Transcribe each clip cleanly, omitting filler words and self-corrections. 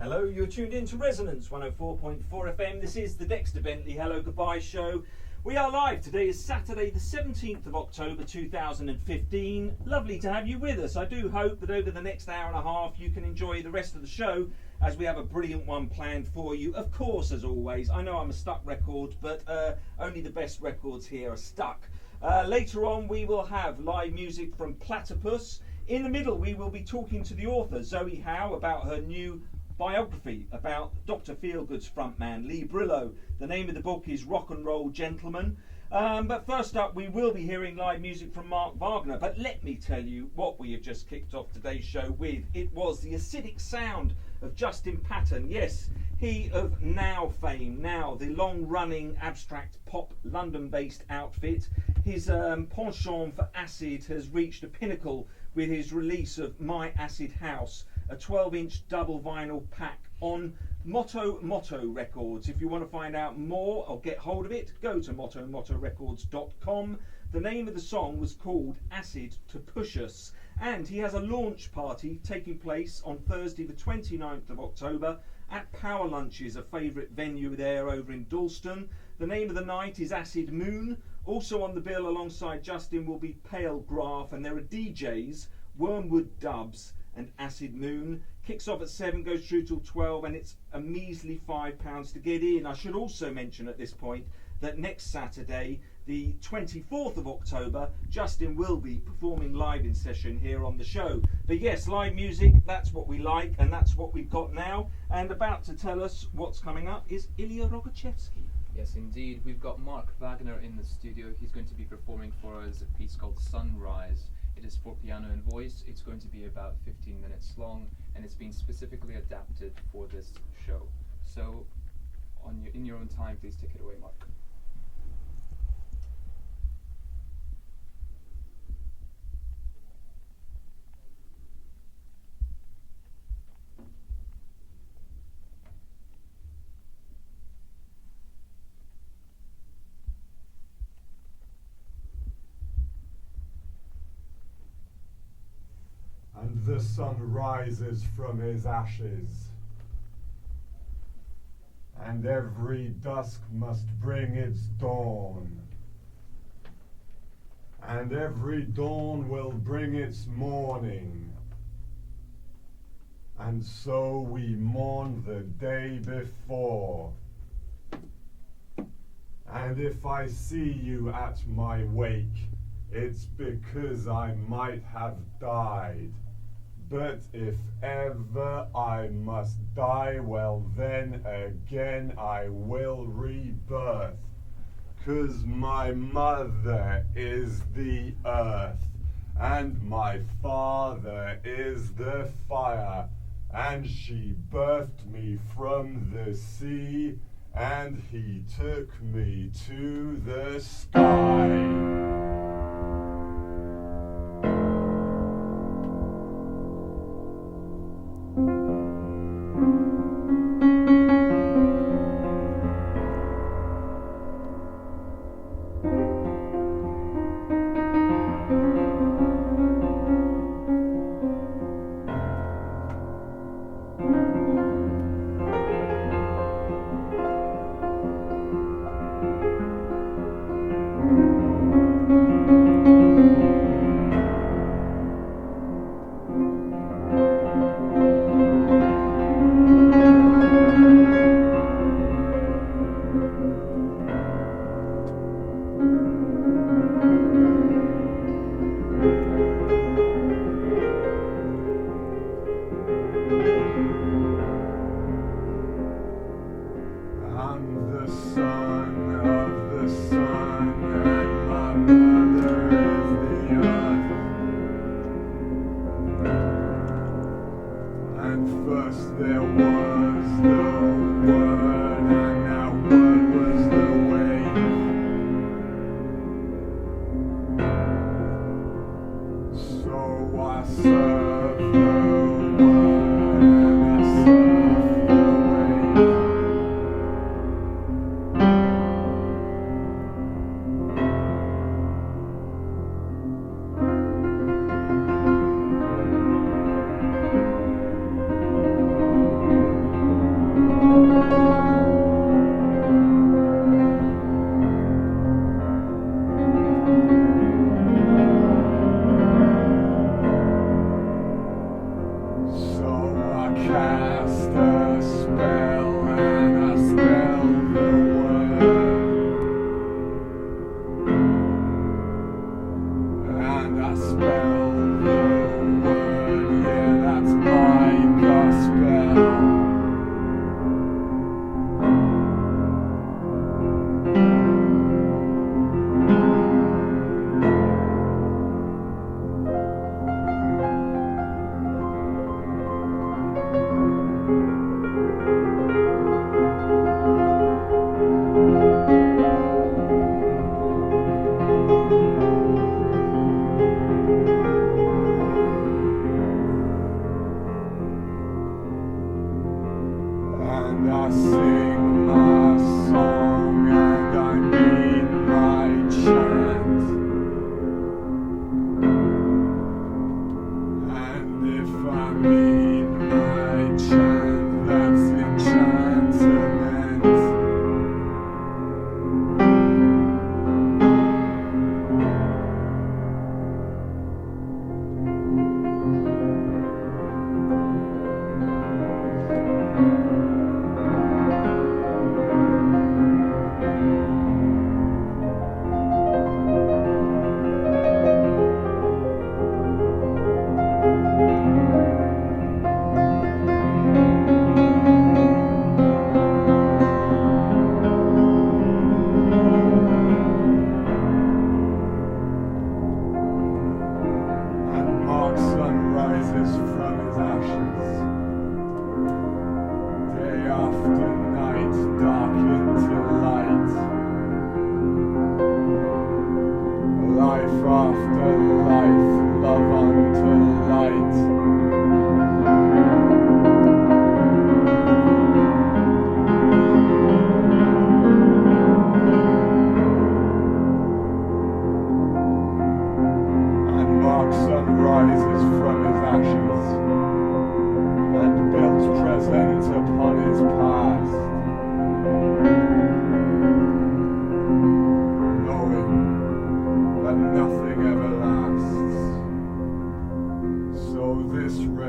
Hello, you're tuned in to Resonance 104.4 FM. This is the Dexter Bentley Hello Goodbye show. We are live. Today is Saturday the 17th of October 2015. Lovely to have you with us. I do hope that over the next hour and a half you can enjoy the rest of the show, as we have a brilliant one planned for you. Of course, as always, I know I'm a stuck record, but only the best records here are stuck. Later on we will have live music from Platypus. In the middle we will be talking to the author Zoe Howe about her new biography about Dr. Feelgood's frontman Lee Brillo. The name of the book is Rock and Roll Gentleman. But first up, we will be hearing live music from Mark Wagner. But let me tell you what we have just kicked off today's show with. It was the acidic sound of Justin Patton. Yes, he of Now fame, Now, the long-running abstract pop London-based outfit. His penchant for acid has reached a pinnacle with his release of My Acid House, a 12-inch double vinyl pack on Motto Records. If you want to find out more or get hold of it, go to mottorecords.com. The name of the song was called Acid to Push Us, and he has a launch party taking place on Thursday the 29th of October at Power Lunches, a favourite venue there over in Dalston. The name of the night is Acid Moon. Also on the bill alongside Justin will be Pale Graph, and there are DJs, Wormwood Dubs and Acid Moon. Kicks off at 7, goes through till 12, and it's a measly £5 to get in. I should also mention at this point that next Saturday, the 24th of October, Justin will be performing live in session here on the show. But yes, live music, that's what we like, and that's what we've got now. And about to tell us what's coming up is Ilia Rogatchevski. Yes, indeed. We've got Mark Wagner in the studio. He's going to be performing for us a piece called Sunrise. It is for piano and voice. It's going to be about 15 minutes long, and it's been specifically adapted for this show. So, in your own time, please take it away, Mark. And the sun rises from his ashes, and every dusk must bring its dawn, and every dawn will bring its morning, and so we mourn the day before. And if I see you at my wake, it's because I might have died. But if ever I must die, well then again I will rebirth. 'Cause my mother is the earth, and my father is the fire, and she birthed me from the sea, and he took me to the sky.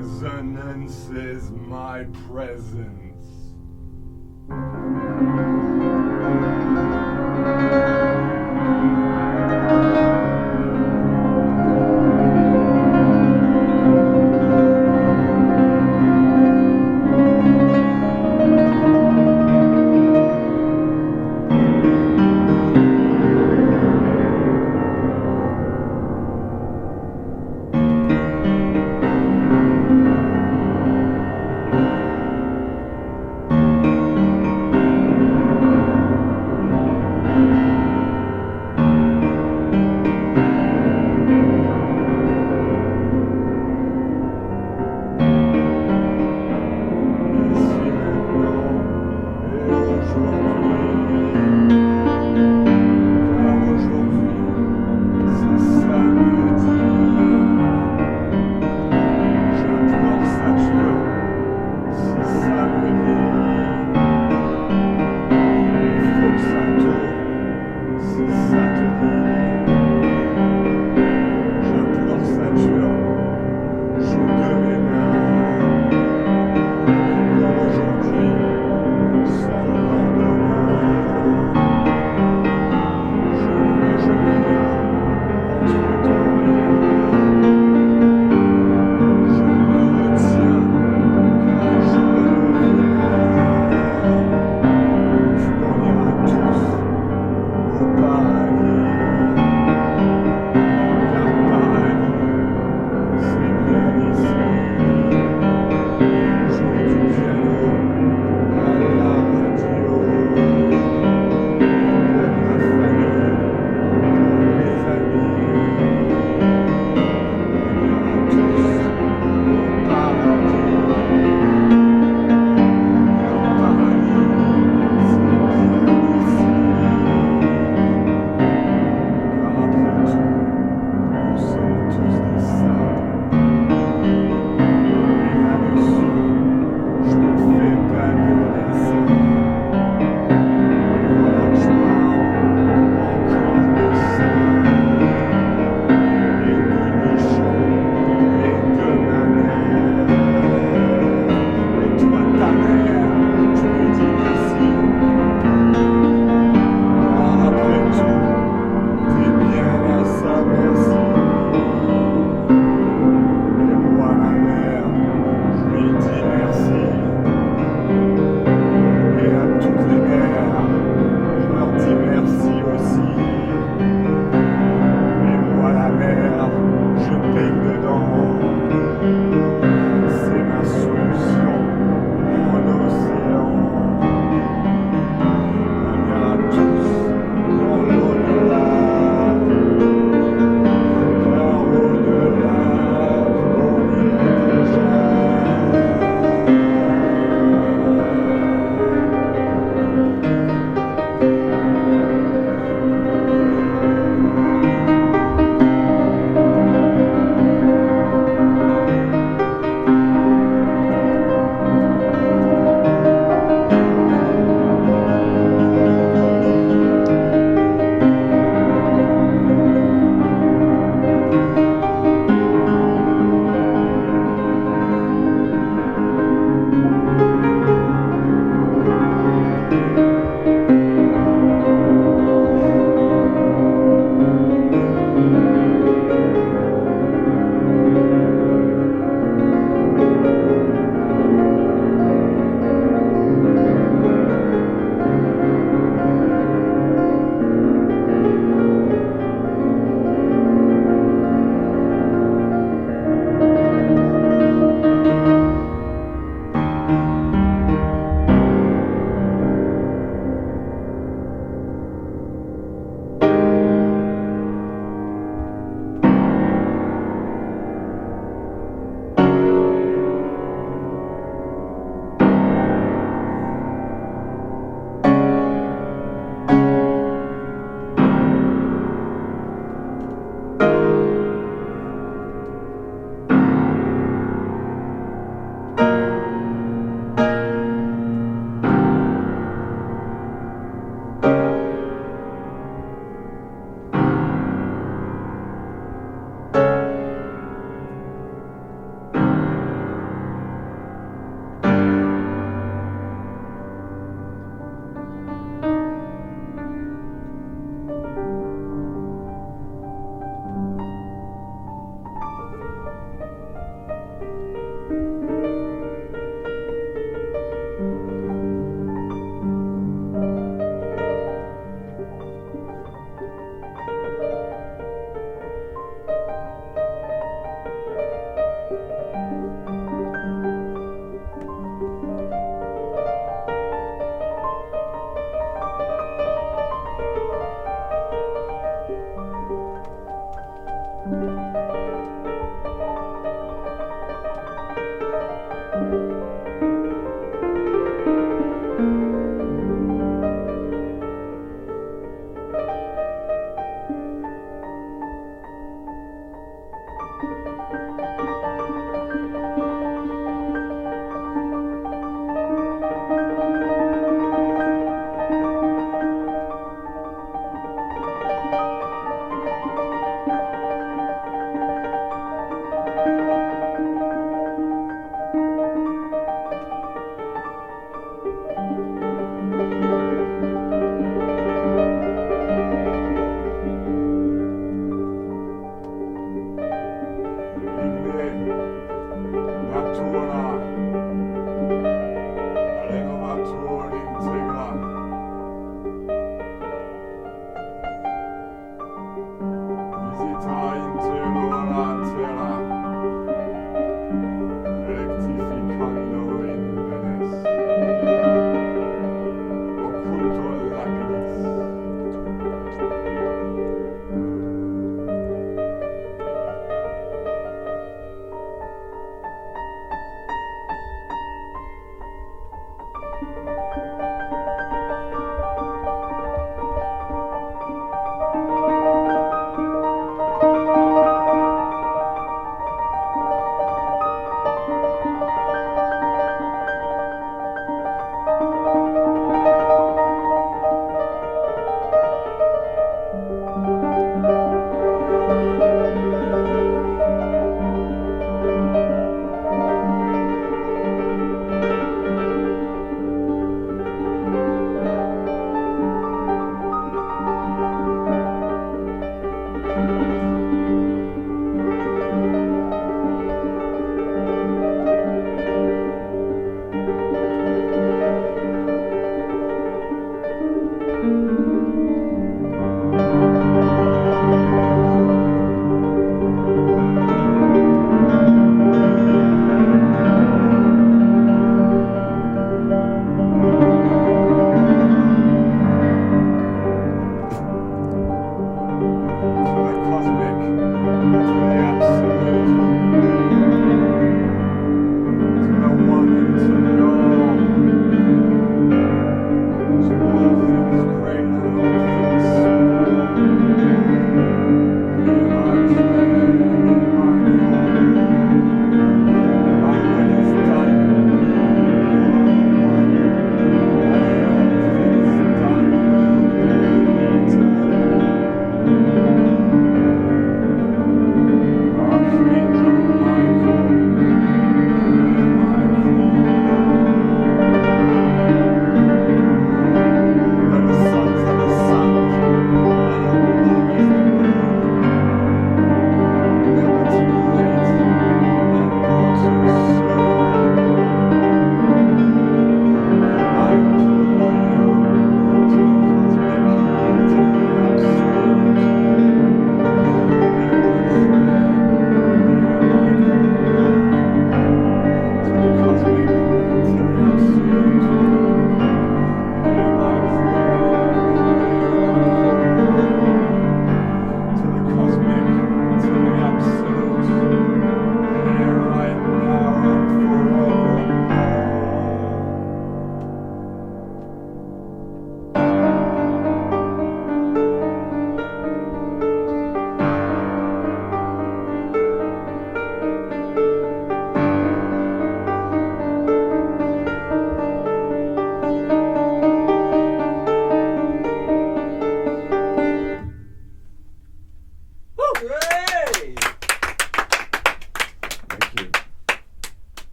Resonance is my presence.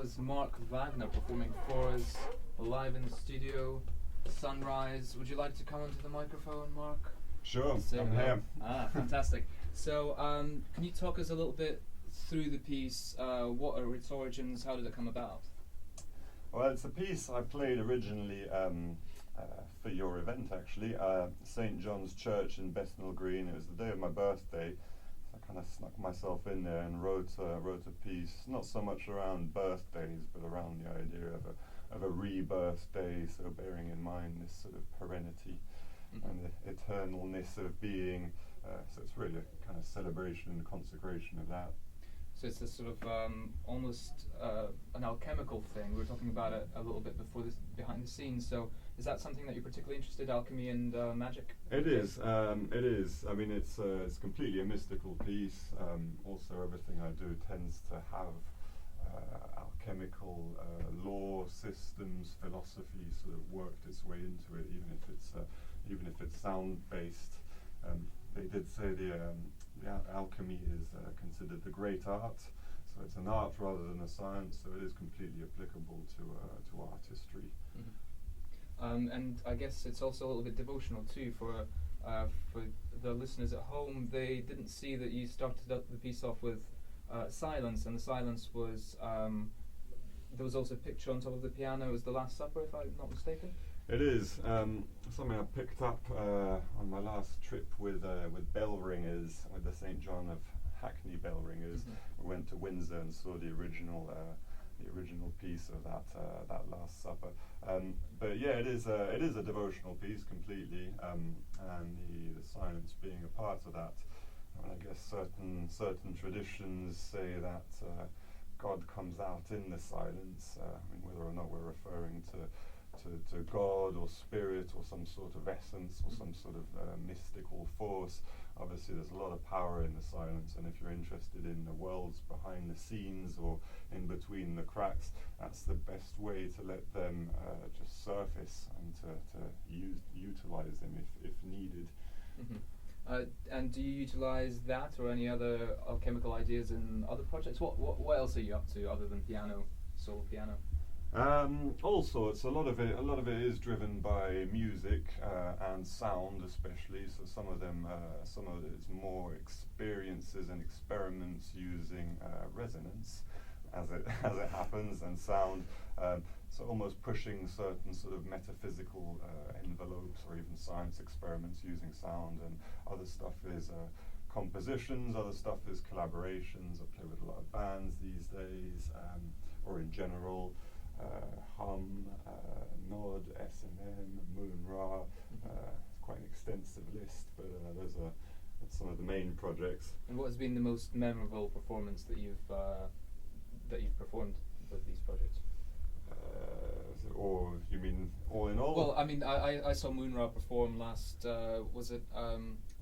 was Mark Wagner performing for us live in the studio. Sunrise. Would you like to come onto the microphone, Mark? Sure, Say I'm hello. here. Fantastic. So, can you talk us a little bit through the piece? What are its origins? How did it come about? Well, it's a piece I played originally for your event, actually. St. John's Church in Bethnal Green. It was the day of my birthday. So I kind of snuck myself in there and wrote a piece, not so much around birthdays, but around the idea of a rebirth day, so bearing in mind this sort of perenity and the eternalness of being. So it's really a kind of celebration and consecration of that. So it's this sort of almost an alchemical thing. We were talking about it a little bit before this, behind the scenes. So is that something that you're particularly interested in, alchemy and magic? It is. It is. I mean, it's completely a mystical piece. Also, everything I do tends to have alchemical law, systems, philosophy sort of worked its way into it, even if it's sound based. They did say the alchemy is considered the great art, so it's an art rather than a science. So it is completely applicable to artistry. And I guess it's also a little bit devotional too for the listeners at home. They didn't see that you started up the piece off with silence, and the silence was there was also a picture on top of the piano. It was the Last Supper, if I'm not mistaken. It is something I picked up on my last trip with bell ringers, with the St. John of Hackney bell ringers. We went to Windsor and saw the original piece of that Last Supper. But yeah, it is a devotional piece completely, and the silence being a part of that. I mean, I guess certain traditions say that God comes out in the silence. I mean, whether or not we're referring to God or spirit or some sort of essence or some sort of mystical force. Obviously there's a lot of power in the silence, and if you're interested in the worlds behind the scenes or in between the cracks, that's the best way to let them just surface and to utilize them if needed. And do you utilize that or any other alchemical ideas in other projects? What else are you up to other than piano, solo piano? All sorts. A lot of it is driven by music and sound, especially. So some of it is more experiences and experiments using resonance, as it happens, and sound. So almost pushing certain sort of metaphysical envelopes, or even science experiments using sound. And other stuff is compositions. Other stuff is collaborations. I play with a lot of bands these days, or in general. Hum, Nod, S&M, Moon Ra. Quite an extensive list, but that's some of the main projects. And what has been the most memorable performance that you've performed with these projects? Or you mean all in all? Well, I mean, I saw Moon Ra perform last, was it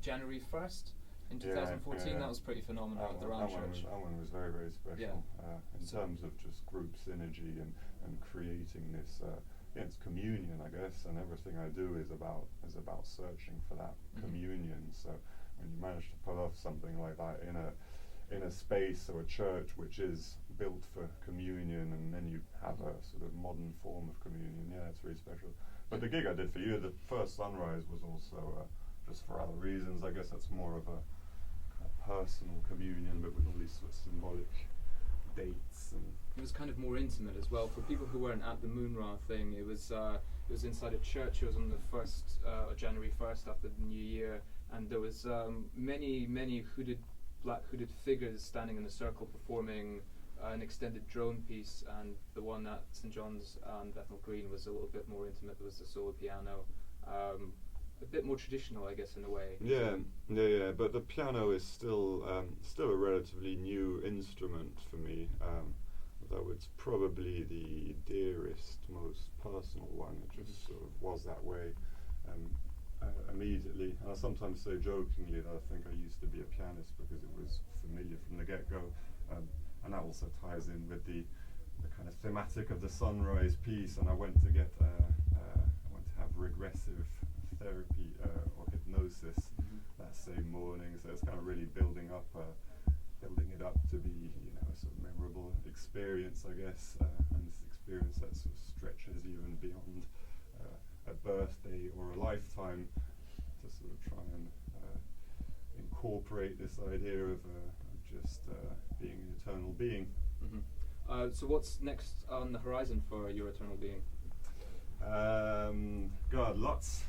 January 1st? In 2014, yeah. That was pretty phenomenal at the Round Church. That one was very, very special. Yeah. In terms of just group synergy and creating this, it's communion, I guess. And everything I do is about searching for that communion. So when you manage to pull off something like that in a space or a church which is built for communion, and then you have a sort of modern form of communion, it's really special. But the gig I did for you, the first Sunrise, was also just for other reasons. I guess that's more of a personal communion, but with all these sort of symbolic dates. And it was kind of more intimate as well. For people who weren't at the Moon Ra thing, it was inside a church. It was on the first January 1st after the New Year, and there was many black hooded figures standing in a circle performing an extended drone piece. And the one at St. John's and Bethnal Green was a little bit more intimate. There was the solo piano. A bit more traditional, I guess, in a way. Yeah. But the piano is still a relatively new instrument for me, though it's probably the dearest, most personal one. It just sort of was that way immediately. And I sometimes say jokingly that I think I used to be a pianist because it was familiar from the get-go, and that also ties in with the kind of thematic of the Sunrise piece. And I went to have regressive therapy or hypnosis that same morning, so it's kind of really building up building it up to be, a sort of memorable experience, I guess, and this experience that sort of stretches even beyond a birthday or a lifetime, to sort of try and incorporate this idea of just being an eternal being. Mm-hmm. So what's next on the horizon for your eternal being? God, lots.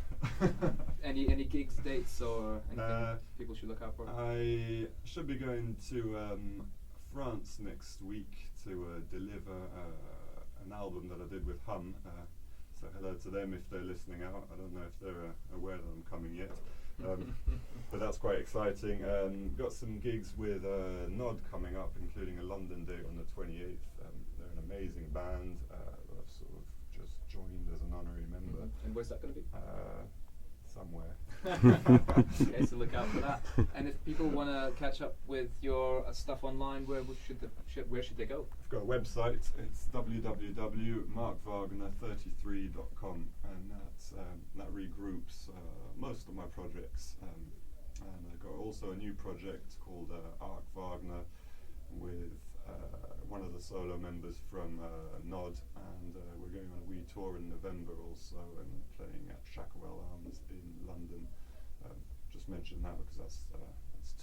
Any gigs, dates, or anything people should look out for? I should be going to France next week to deliver an album that I did with Hum. So hello to them if they're listening out. I don't know if they're aware that I'm coming yet. But that's quite exciting. Got some gigs with Nod coming up, including a London date on the 28th. They're an amazing band that I've sort of just joined as an honorary member. And where's that going to be? Somewhere. Okay, so look out for that. And if people want to catch up with your stuff online, where should they go? I've got a website. It's www.markwagner33.com, and that regroups most of my projects. And I've got also a new project called Wagner with one of the solo members from Nod, and we're going on a wee tour in November also, and playing at Shackwell Arms in London. Just mention that because that's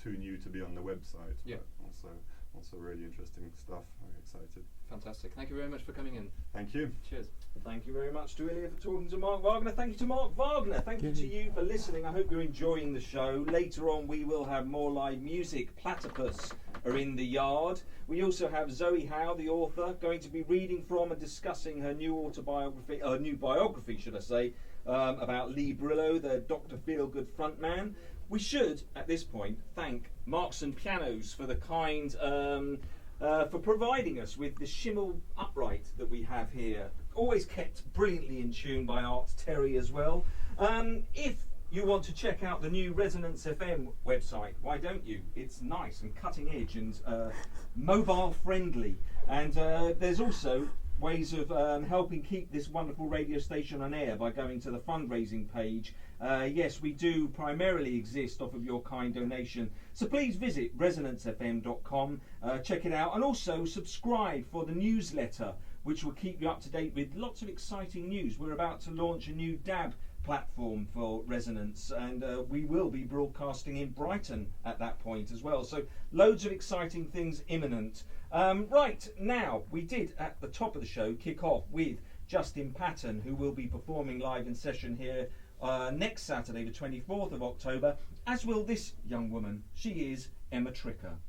too new to be on the website. Yeah. But also really interesting stuff. Very excited. Fantastic. Thank you very much for coming in. Thank you. Cheers. Thank you very much to Ilia for talking to Mark Wagner. Thank you to Mark Wagner. Thank you to you for listening. I hope you're enjoying the show. Later on we will have more live music. Platypus are in the yard. We also have Zoe Howe, the author, going to be reading from and discussing her new autobiography, new biography should I say, about Lee Brillo, the Dr. Feelgood frontman. We should, at this point, thank Markson Pianos for the kind, for providing us with the Schimmel upright that we have here. Always kept brilliantly in tune by Art Terry as well. If you want to check out the new Resonance FM website, why don't you? It's nice and cutting edge and mobile friendly. And there's also ways of helping keep this wonderful radio station on air by going to the fundraising page. Yes, we do primarily exist off of your kind donation, so please visit resonancefm.com, check it out, and also subscribe for the newsletter, which will keep you up to date with lots of exciting news. We're about to launch a new DAB platform for Resonance, and we will be broadcasting in Brighton at that point as well, so loads of exciting things imminent. Right, now we did at the top of the show kick off with Justin Patton, who will be performing live in session here next Saturday the 24th of October, as will this young woman. She is Emma Tricker.